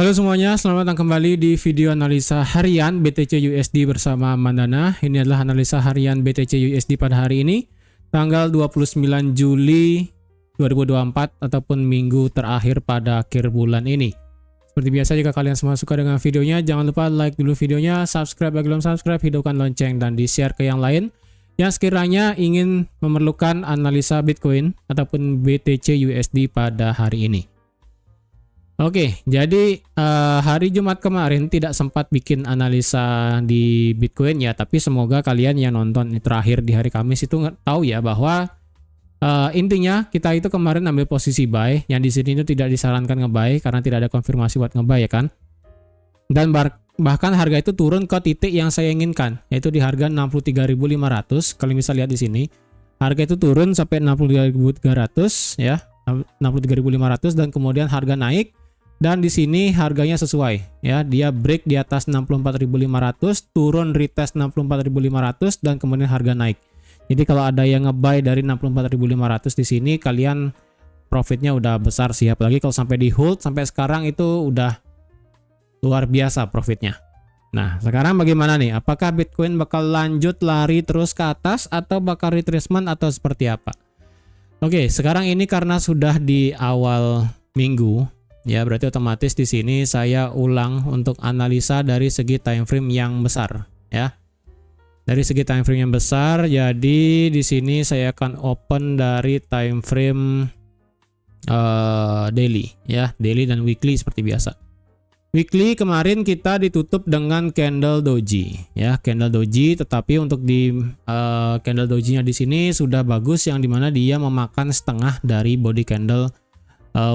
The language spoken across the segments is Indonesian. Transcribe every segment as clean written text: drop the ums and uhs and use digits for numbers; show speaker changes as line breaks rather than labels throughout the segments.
Halo semuanya, selamat datang kembali di video analisa harian BTC USD bersama Mandana. Ini adalah analisa harian BTC USD pada hari ini, tanggal 29 Juli 2024 ataupun minggu terakhir pada akhir bulan ini. Seperti biasa, jika kalian semua suka dengan videonya, jangan lupa like dulu videonya, subscribe bagi belum subscribe, hidupkan lonceng, dan di-share ke yang lain yang sekiranya ingin memerlukan analisa Bitcoin ataupun BTC USD pada hari ini. Oke, jadi hari Jumat kemarin tidak sempat bikin analisa di Bitcoin ya, tapi semoga kalian yang nonton terakhir di hari Kamis itu tahu ya bahwa intinya kita itu kemarin ambil posisi buy, yang di sini itu tidak disarankan nge-buy karena tidak ada konfirmasi buat nge-buy ya kan. Dan bahkan harga itu turun ke titik yang saya inginkan, yaitu di harga 63.500. Kalian bisa lihat di sini, harga itu turun sampai 63.300 ya, 63.500 dan kemudian harga naik. Dan di sini harganya sesuai ya, dia break di atas 64.500, turun retest 64.500 dan kemudian harga naik. Jadi kalau ada yang nge-buy dari 64.500 di sini, kalian profitnya udah besar sih, apalagi kalau sampai di hold sampai sekarang itu udah luar biasa profitnya. Nah, sekarang bagaimana nih? Apakah Bitcoin bakal lanjut lari terus ke atas atau bakal retracement atau seperti apa? Oke, sekarang ini karena sudah di awal minggu ya, berarti otomatis di sini saya ulang untuk analisa dari segi time frame yang besar ya. Dari segi time frame yang besar, jadi di sini saya akan open dari time frame daily ya, daily dan weekly seperti biasa. Weekly kemarin kita ditutup dengan candle doji ya, candle doji, tetapi untuk di candle dojinya di sini sudah bagus, yang dimana dia memakan setengah dari body candle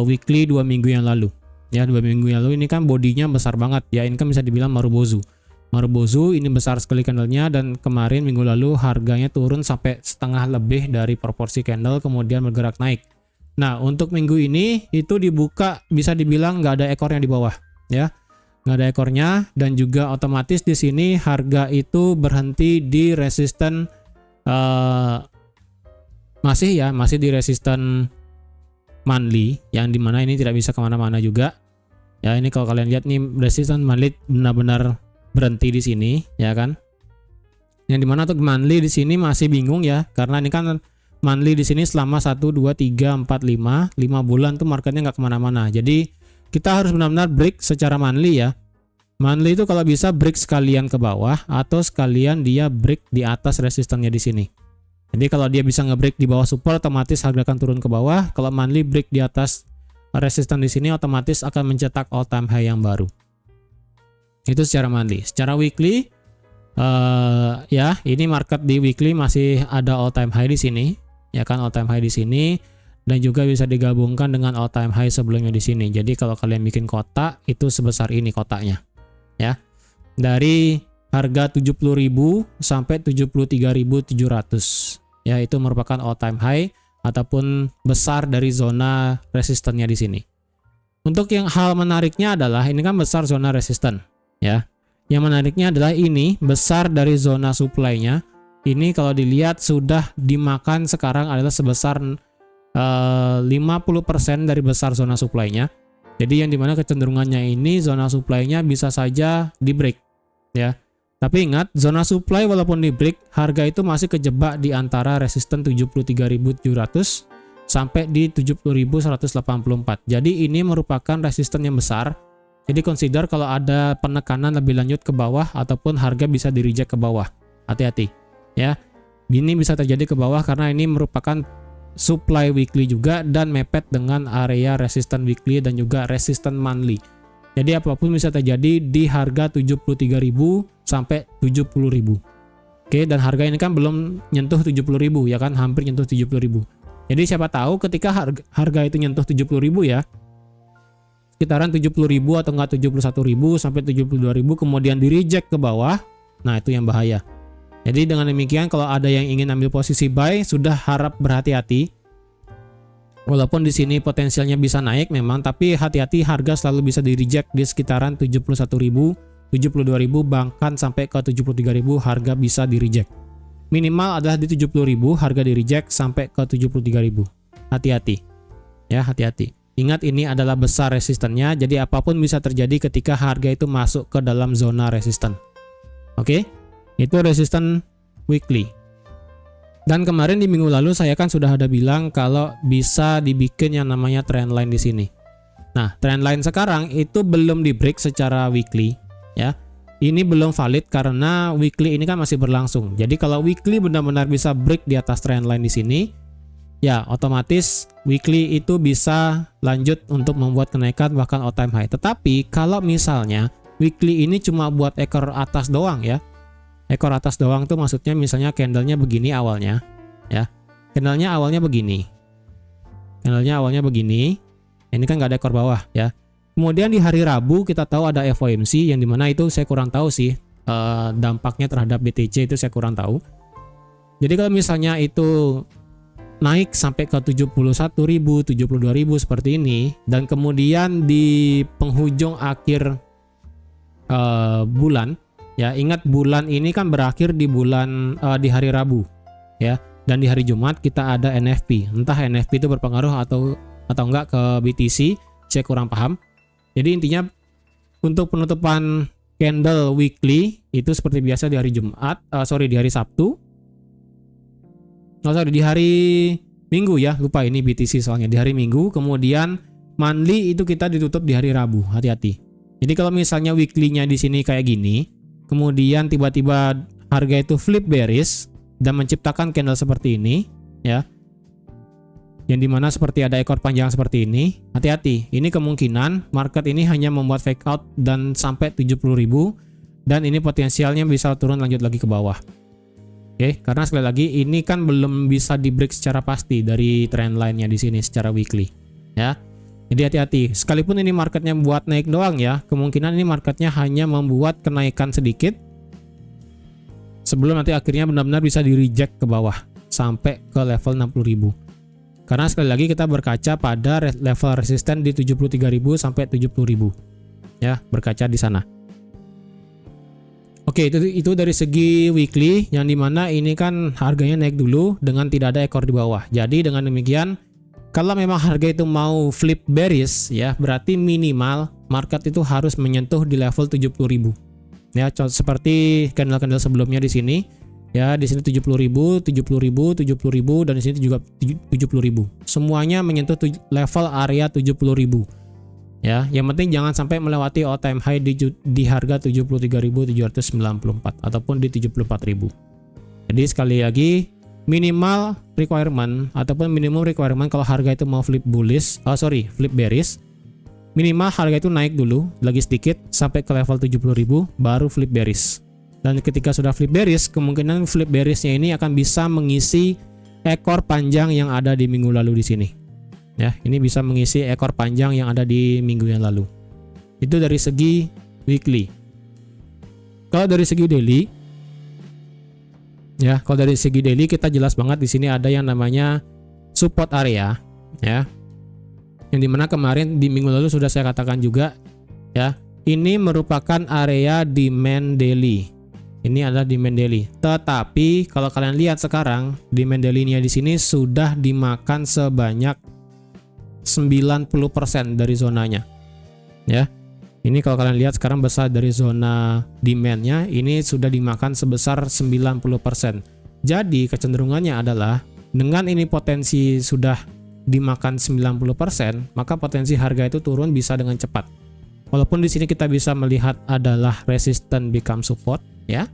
weekly 2 minggu yang lalu ya. 2 minggu yang lalu ini kan bodinya besar banget ya, ini kan bisa dibilang Marubozu ini besar sekali candlenya, dan kemarin minggu lalu harganya turun sampai setengah lebih dari proporsi candle kemudian bergerak naik. Nah, untuk minggu ini itu dibuka bisa dibilang nggak ada ekornya di bawah ya, nggak ada ekornya, dan juga otomatis di sini harga itu berhenti di resisten masih di resisten monthly, yang dimana ini tidak bisa kemana-mana juga ya. Ini kalau kalian lihat nih, resistance monthly benar-benar berhenti di sini ya kan, yang dimana untuk monthly di sini masih bingung ya, karena ini kan monthly di sini selama 1, 2, 3, 4, 5 bulan tuh marketnya nggak kemana-mana. Jadi kita harus benar-benar break secara monthly ya. Monthly itu kalau bisa break sekalian ke bawah atau sekalian dia break di atas resistannya di sini. Jadi kalau dia bisa nge-break di bawah support, otomatis harga akan turun ke bawah. Kalau monthly break di atas resisten di sini, otomatis akan mencetak all time high yang baru. Itu secara monthly. Secara weekly, ya ini market di weekly masih ada all time high di sini, ya kan, all time high di sini, dan juga bisa digabungkan dengan all time high sebelumnya di sini. Jadi kalau kalian bikin kotak itu sebesar ini kotaknya, ya, dari harga 70.000 sampai 73.700 ya, itu merupakan all time high ataupun besar dari zona resistennya di sini. Untuk yang hal menariknya adalah ini kan besar zona resisten ya. Yang menariknya adalah ini besar dari zona supply-nya. Ini kalau dilihat sudah dimakan sekarang adalah sebesar 50% dari besar zona supply-nya. Jadi yang dimana kecenderungannya ini zona supply-nya bisa saja di break ya. Tapi ingat, zona supply walaupun di break, harga itu masih kejebak di antara resisten 73.700 sampai di 70.184. Jadi ini merupakan resisten yang besar. Jadi consider kalau ada penekanan lebih lanjut ke bawah ataupun harga bisa di reject ke bawah. Hati-hati ya. Ini bisa terjadi ke bawah karena ini merupakan supply weekly juga dan mepet dengan area resisten weekly dan juga resisten monthly. Jadi apapun bisa terjadi di harga 73.000 sampai 70.000. Oke, dan harga ini kan belum nyentuh 70.000 ya kan, hampir nyentuh 70.000. Jadi siapa tahu ketika harga itu nyentuh 70.000 ya, sekitaran 70.000 atau enggak 71.000 sampai 72.000 kemudian di reject ke bawah. Nah, itu yang bahaya. Jadi dengan demikian kalau ada yang ingin ambil posisi buy, sudah harap berhati-hati. Walaupun di sini potensialnya bisa naik memang, tapi hati-hati, harga selalu bisa di reject di sekitaran 71.000, 72.000, bahkan sampai ke 73.000 harga bisa di reject. Minimal adalah di 70.000 harga di reject sampai ke 73.000. Hati-hati. Ya, hati-hati. Ingat ini adalah besar resistennya, jadi apapun bisa terjadi ketika harga itu masuk ke dalam zona resisten. Oke, itu resisten weekly. Dan kemarin di minggu lalu saya kan sudah ada bilang kalau bisa dibikin yang namanya trendline di sini. Nah, trendline sekarang itu belum di break secara weekly, ya. Ini belum valid karena weekly ini kan masih berlangsung. Jadi kalau weekly benar-benar bisa break di atas trendline di sini, ya otomatis weekly itu bisa lanjut untuk membuat kenaikan bahkan all time high. Tetapi kalau misalnya weekly ini cuma buat ekor atas doang ya. Ekor atas doang tuh maksudnya misalnya candlenya begini awalnya ya. Candlenya awalnya begini. Candlenya awalnya begini. Ini kan nggak ada ekor bawah ya. Kemudian di hari Rabu kita tahu ada FOMC yang dimana itu saya kurang tahu sih dampaknya terhadap BTC itu saya kurang tahu. Jadi kalau misalnya itu naik sampai ke 71.000, 72.000 seperti ini dan kemudian di penghujung akhir bulan ya, ingat bulan ini kan berakhir di di hari Rabu ya, dan di hari Jumat kita ada NFP. Entah NFP itu berpengaruh atau enggak ke BTC, saya kurang paham. Jadi intinya untuk penutupan candle weekly itu seperti biasa di hari di hari Sabtu. Di hari Minggu ya, lupa ini BTC soalnya di hari Minggu. Kemudian monthly itu kita ditutup di hari Rabu, hati-hati. Jadi kalau misalnya weekly-nya di sini kayak gini, kemudian tiba-tiba harga itu flip bearish dan menciptakan candle seperti ini ya, yang dimana seperti ada ekor panjang seperti ini, hati-hati. Ini kemungkinan market ini hanya membuat fake out dan sampai 70.000 dan ini potensialnya bisa turun lanjut lagi ke bawah. Oke, karena sekali lagi ini kan belum bisa di break secara pasti dari trend line-nya di sini secara weekly ya. Jadi hati-hati, sekalipun ini marketnya buat naik doang ya, kemungkinan ini marketnya hanya membuat kenaikan sedikit sebelum nanti akhirnya benar-benar bisa di reject ke bawah sampai ke level 60.000. Karena sekali lagi kita berkaca pada level resisten di 73.000 sampai 70.000 ya, berkaca di sana. Oke, itu dari segi weekly yang dimana ini kan harganya naik dulu dengan tidak ada ekor di bawah. Jadi dengan demikian kalau memang harga itu mau flip bearish ya, berarti minimal market itu harus menyentuh di level 70.000. Ya, seperti candle-candle sebelumnya di sini. Ya, di sini 70.000, 70.000, 70.000 dan di sini juga 70.000. Semuanya menyentuh level area 70.000. Ya, yang penting jangan sampai melewati all time high di harga 73.794 ataupun di 74.000. Jadi sekali lagi minimal requirement ataupun minimum requirement kalau harga itu mau flip bearish, minimal harga itu naik dulu lagi sedikit sampai ke level 70.000 baru flip bearish. Dan ketika sudah flip bearish, kemungkinan flip bearishnya ini akan bisa mengisi ekor panjang yang ada di minggu lalu di sini. Ya, ini bisa mengisi ekor panjang yang ada di minggu yang lalu. Itu dari segi weekly. Kalau dari segi daily, ya, kalau dari segi daily kita jelas banget di sini ada yang namanya support area, ya. Yang dimana kemarin di minggu lalu sudah saya katakan juga, ya, ini merupakan area demand daily. Ini adalah demand daily. Tetapi kalau kalian lihat sekarang demand daily-nya di sini sudah dimakan sebanyak 90% dari zonanya. Ya. Ini kalau kalian lihat sekarang besar dari zona demand-nya ini sudah dimakan sebesar 90%. Jadi kecenderungannya adalah dengan ini potensi sudah dimakan 90%, maka potensi harga itu turun bisa dengan cepat. Walaupun di sini kita bisa melihat adalah resistance become support, ya.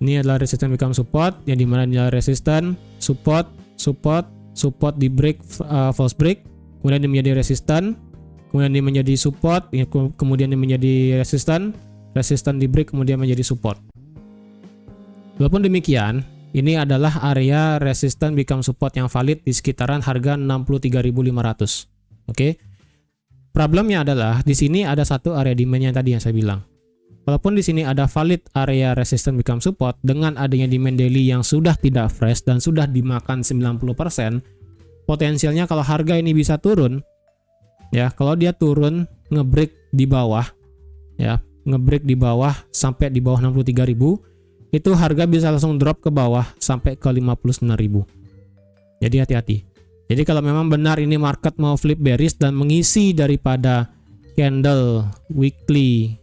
Ini adalah resistance become support, yang dimana ini adalah resistance, support di break, false break, kemudian dia menjadi resistance, kemudian dia menjadi support, kemudian dia menjadi resistance di break, kemudian menjadi support. Walaupun demikian, ini adalah area resistance become support yang valid di sekitaran harga 63.500. Oke. Problemnya adalah di sini ada satu area demand yang tadi yang saya bilang. Walaupun di sini ada valid area resistance become support, dengan adanya demand daily yang sudah tidak fresh dan sudah dimakan 90%, potensialnya kalau harga ini bisa turun, ya, kalau dia turun ngebreak di bawah, ya, ngebreak di bawah sampai di bawah 63.000, itu harga bisa langsung drop ke bawah sampai ke 59.000. Jadi hati-hati. Jadi kalau memang benar ini market mau flip bearish dan mengisi daripada candle weekly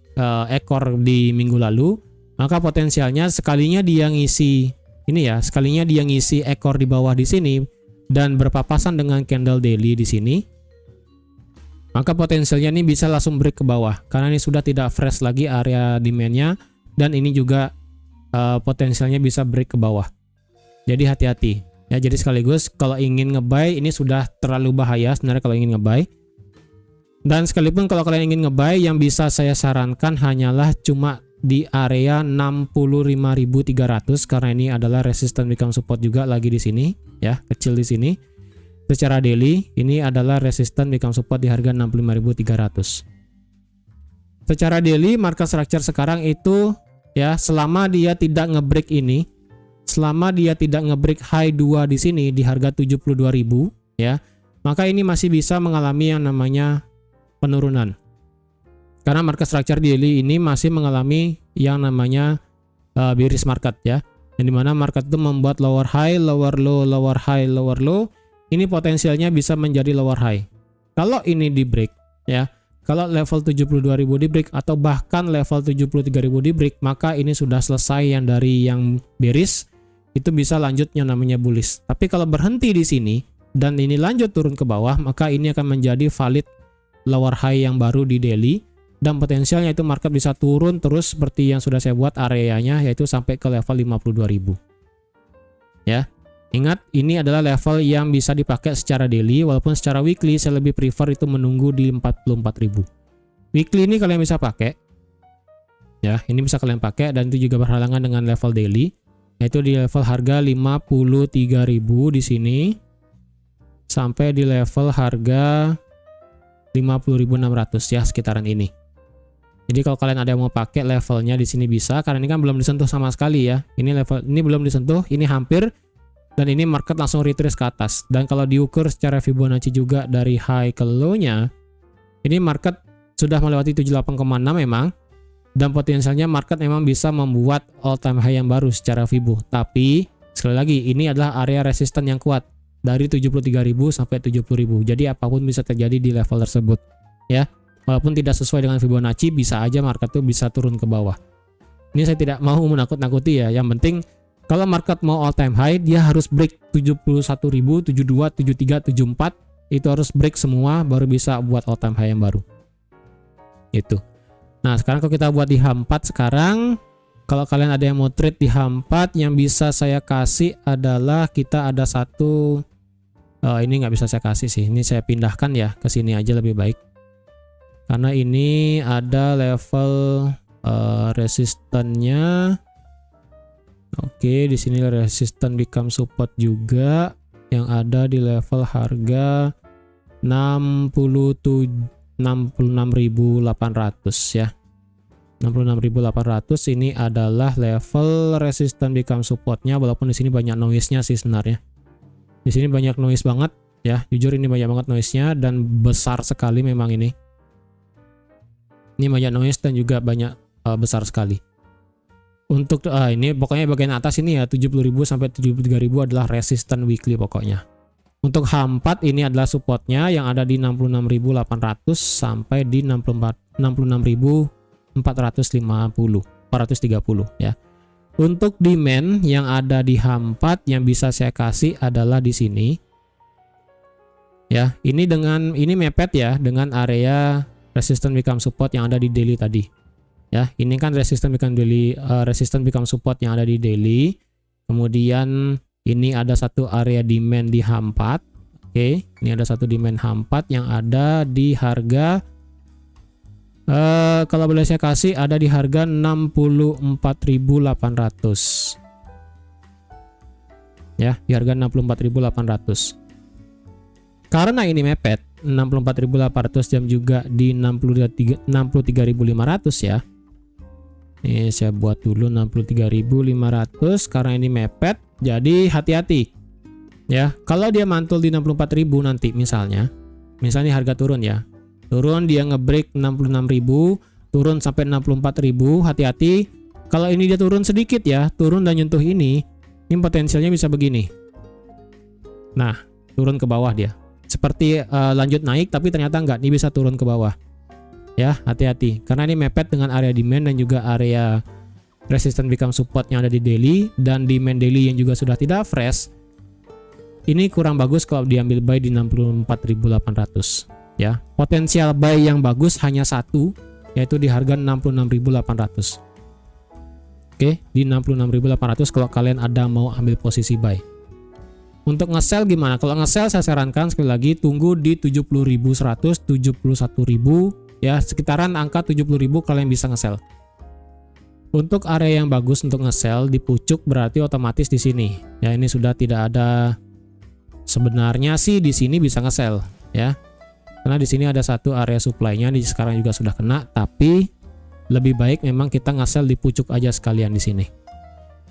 ekor di minggu lalu, maka potensialnya sekalinya dia ngisi ini ya, sekalinya dia ngisi ekor di bawah di sini dan berpapasan dengan candle daily di sini, maka potensialnya ini bisa langsung break ke bawah karena ini sudah tidak fresh lagi area demand-nya, dan ini juga potensialnya bisa break ke bawah. Jadi hati-hati ya. Jadi sekaligus kalau ingin ngebuy ini sudah terlalu bahaya sebenarnya kalau ingin ngebuy. Dan sekalipun kalau kalian ingin ngebuy, yang bisa saya sarankan hanyalah cuma di area 65.300 karena ini adalah resistance become support juga lagi di sini ya, kecil di sini. Secara daily ini adalah resistance become support di harga 65.300. Secara daily market structure sekarang itu ya, selama dia tidak ngebreak ini, selama dia tidak ngebreak high 2 di sini di harga 72.000 ya, maka ini masih bisa mengalami yang namanya penurunan. Karena market structure daily ini masih mengalami yang namanya bearish market ya. Yang dimana market itu membuat lower high, lower low, lower high, lower low. Ini potensialnya bisa menjadi lower high. Kalau ini di break ya, kalau level 72.000 di break atau bahkan level 73.000 di break, maka ini sudah selesai yang dari yang bearish, itu bisa lanjut yang namanya bullish. Tapi kalau berhenti di sini dan ini lanjut turun ke bawah, maka ini akan menjadi valid lower high yang baru di daily, dan potensialnya itu market bisa turun terus seperti yang sudah saya buat areanya, yaitu sampai ke level 52.000 ya. Ingat, ini adalah level yang bisa dipakai secara daily, walaupun secara weekly saya lebih prefer itu menunggu di 44.000. Weekly ini kalian bisa pakai ya, ini bisa kalian pakai, dan itu juga berhalangan dengan level daily, yaitu di level harga 53.000 di sini sampai di level harga 50.600 ya, sekitaran ini. Jadi kalau kalian ada yang mau pakai levelnya di sini bisa, karena ini kan belum disentuh sama sekali ya. Ini level ini belum disentuh, ini hampir, dan ini market langsung retrace ke atas. Dan kalau diukur secara Fibonacci juga dari high ke low-nya, ini market sudah melewati 78,6 memang, dan potensialnya market memang bisa membuat all time high yang baru secara Fibo. Tapi sekali lagi ini adalah area resisten yang kuat dari 73.000 sampai 70.000. Jadi apapun bisa terjadi di level tersebut ya. Walaupun tidak sesuai dengan Fibonacci, bisa aja market tuh bisa turun ke bawah. Ini saya tidak mau menakut-nakuti ya. Yang penting kalau market mau all time high, dia harus break 71.000, 72, 73, 74. Itu harus break semua baru bisa buat all time high yang baru. Itu. Nah, sekarang kalau kita buat di H4 sekarang, kalau kalian ada yang mau trade di H4, yang bisa saya kasih adalah kita ada satu, ini nggak bisa saya kasih sih, ini saya pindahkan ya ke sini aja lebih baik. Karena ini ada level resistannya. Oke, di sini resisten become support juga yang ada di level harga 66.800 ya. 66.800 ini adalah level resisten become supportnya, walaupun di sini banyak noise-nya sih sebenarnya. Di sini banyak noise banget ya, jujur ini banyak banget noise-nya dan besar sekali memang ini. Ini banyak noise dan juga banyak besar sekali. Untuk ini pokoknya bagian atas ini ya 70.000 sampai 73.000 adalah resisten weekly pokoknya. Untuk H4 ini adalah supportnya yang ada di 66.800 sampai di 430 ya. Untuk demand yang ada di H4 yang bisa saya kasih adalah di sini. Ya, ini mepet ya dengan area resistance become support yang ada di daily tadi. Ya, ini kan resistance become support yang ada di daily. Kemudian ini ada satu area demand di H4. Oke, ini ada satu demand H4 yang ada di harga kalau boleh saya kasih ada di harga 64.800. Ya, di harga 64.800. Karena ini mepet 64.800 jam juga di 63.500 ya. Ini saya buat dulu 63.500 karena ini mepet. Jadi hati-hati. Ya, kalau dia mantul di 64.000 nanti misalnya harga turun ya. Turun dia ngebreak 66.000, turun sampai 64.000, hati-hati. Kalau ini dia turun sedikit ya, turun dan nyentuh ini potensialnya bisa begini. Nah, turun ke bawah dia. Seperti lanjut naik tapi ternyata enggak, ini bisa turun ke bawah. Ya, hati-hati karena ini mepet dengan area demand dan juga area resistance become support yang ada di daily dan demand daily yang juga sudah tidak fresh. Ini kurang bagus kalau diambil buy di 64.800 ya. Potensial buy yang bagus hanya satu, yaitu di harga 66.800. Oke, di 66.800 kalau kalian ada mau ambil posisi buy. Untuk nge-sell gimana? Kalau nge-sell saya sarankan sekali lagi tunggu di 70.100, 71.000 ya, sekitaran angka 70.000 kalian bisa nge-sell. Untuk area yang bagus untuk nge-sell di pucuk berarti otomatis di sini. Ya, ini sudah tidak ada. Sebenarnya sih di sini bisa nge-sell ya. Karena di sini ada satu area supply-nya, di sekarang juga sudah kena, tapi lebih baik memang kita nge-sell di pucuk aja sekalian di sini.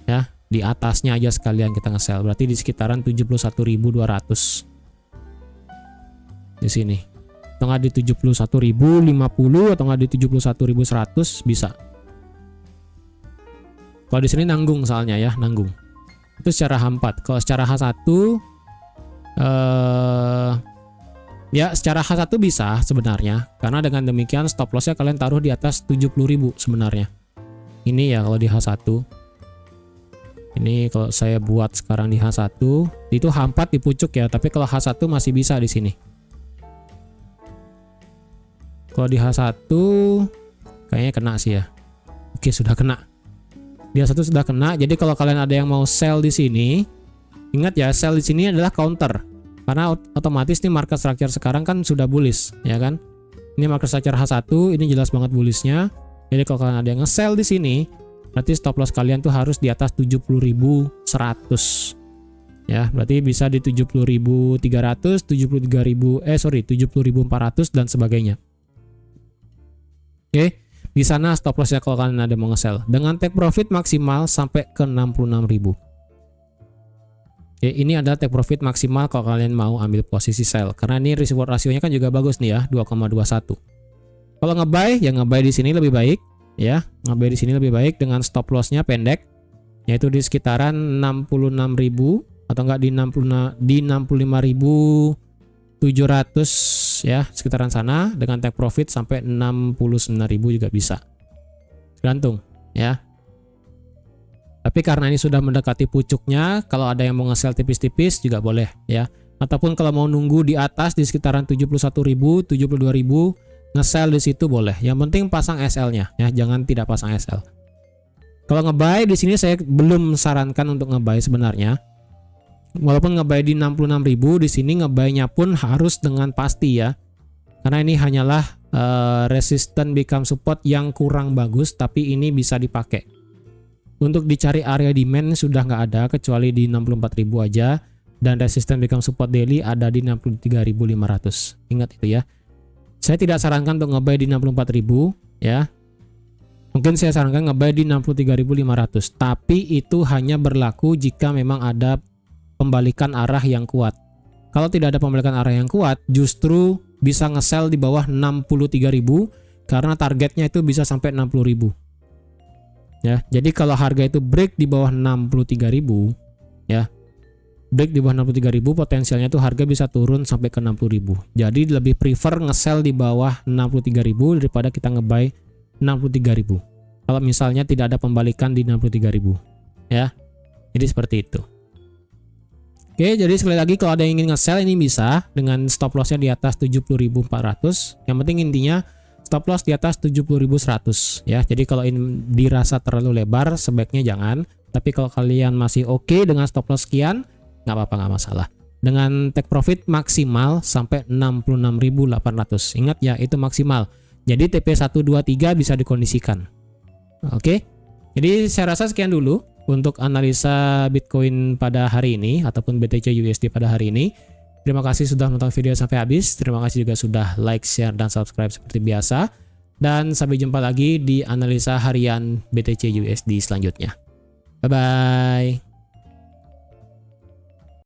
Ya, di atasnya aja sekalian kita nge-sell. Berarti di sekitaran 71.200. Di sini. Atau nggak di 71.050 atau nggak di 71.100 bisa. Kalau di sini nanggung soalnya ya, nanggung. Itu secara H4. Kalau secara H1 ya secara H1 bisa sebenarnya, karena dengan demikian stop lossnya kalian taruh di atas 70.000 sebenarnya. Ini ya kalau di H1. Ini kalau saya buat sekarang di H1 itu H4 di pucuk ya, tapi kalau H1 masih bisa di sini. Kalau di H1 kayaknya kena sih ya. Oke, sudah kena. Di H1 sudah kena. Jadi kalau kalian ada yang mau sell di sini, ingat ya, sell di sini adalah counter. Karena otomatis nih market structure sekarang kan sudah bullish, ya kan? Ini market structure H1, ini jelas banget bullishnya. Jadi kalau kalian ada yang nge-sell di sini, berarti stop loss kalian tuh harus di atas 70.100. Ya, berarti bisa di 70.300, 70.400 dan sebagainya. Oke, di sana stop loss ya kalau kalian ada mau nge-sell. Dengan take profit maksimal sampai ke 66.000. Oke, ini adalah take profit maksimal kalau kalian mau ambil posisi sell. Karena ini risk reward rasionya kan juga bagus nih ya, 2,21. Kalau nge-buy, ya nge-buy di sini lebih baik ya. Nge-buy di sini lebih baik dengan stop loss-nya pendek, yaitu di sekitaran 66.000 atau enggak di 65.700 ya, sekitaran sana, dengan take profit sampai 69.000 juga bisa. Tergantung ya. Tapi karena ini sudah mendekati pucuknya, kalau ada yang mau nge-sell tipis-tipis juga boleh ya. Ataupun kalau mau nunggu di atas di sekitaran 71.000, 72.000, nge-sell di situ boleh. Yang penting pasang SL-nya ya, jangan tidak pasang SL. Kalau nge-buy di sini saya belum sarankan untuk nge-buy sebenarnya. Walaupun nge-buy di 66.000, di sini nge-buy-nya pun harus dengan pasti ya. Karena ini hanyalah resistance become support yang kurang bagus, tapi ini bisa dipakai. Untuk dicari area demand sudah nggak ada kecuali di 64.000 aja, dan resistance become support daily ada di 63.500. Ingat itu ya. Saya tidak sarankan untuk nge-buy di 64.000 ya. Mungkin saya sarankan nge-buy di 63.500, tapi itu hanya berlaku jika memang ada pembalikan arah yang kuat. Kalau tidak ada pembalikan arah yang kuat, justru bisa nge-sell di bawah 63.000 karena targetnya itu bisa sampai 60.000. Ya, jadi kalau harga itu break di bawah 63.000 ya. Break di bawah 63.000, potensialnya tuh harga bisa turun sampai ke 60.000. Jadi lebih prefer nge-sell di bawah 63.000 daripada kita nge-buy 63.000. Kalau misalnya tidak ada pembalikan di 63.000 ya. Jadi seperti itu. Oke, jadi sekali lagi kalau ada yang ingin nge-sell ini bisa dengan stop loss-nya di atas 70.400. Yang penting intinya stop loss di atas 70.100 ya. Jadi kalau ini dirasa terlalu lebar sebaiknya jangan. Tapi kalau kalian masih oke dengan stop loss sekian, nggak apa-apa, nggak masalah. Dengan take profit maksimal sampai 66.800. Ingat ya, itu maksimal. Jadi TP123 bisa dikondisikan. Oke. Jadi saya rasa sekian dulu untuk analisa Bitcoin pada hari ini ataupun BTC USD pada hari ini. Terima kasih sudah menonton video sampai habis. Terima kasih juga sudah like, share, dan subscribe seperti biasa. Dan sampai jumpa lagi di analisa harian BTC USD selanjutnya. Bye-bye.